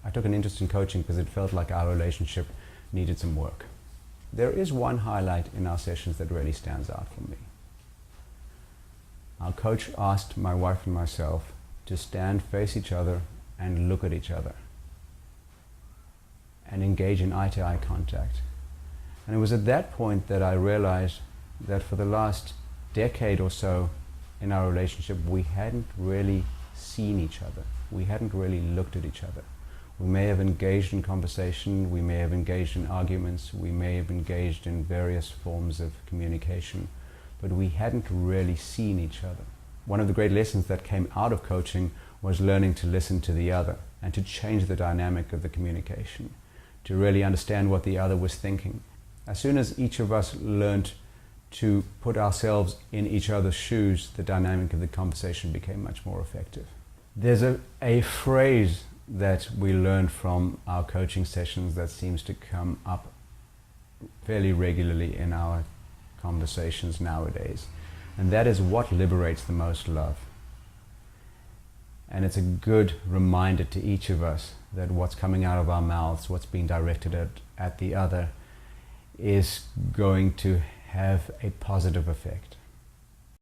I took an interest in coaching because it felt like our relationship needed some work. There is one highlight in our sessions that really stands out for me. Our coach asked my wife and myself to stand, face each other, and look at each other, and engage in eye-to-eye contact. And it was at that point that I realized that for the last decade or so in our relationship, we hadn't really seen each other. We hadn't really looked at each other. We may have engaged in conversation, we may have engaged in arguments, we may have engaged in various forms of communication, but we hadn't really seen each other. One of the great lessons that came out of coaching was learning to listen to the other and to change the dynamic of the communication, to really understand what the other was thinking. As soon as each of us learned to put ourselves in each other's shoes, the dynamic of the conversation became much more effective. There's a phrase that we learned from our coaching sessions that seems to come up fairly regularly in our conversations nowadays, and that is, what liberates the most love. And it's a good reminder to each of us that what's coming out of our mouths, what's being directed at the other, is going to have a positive effect.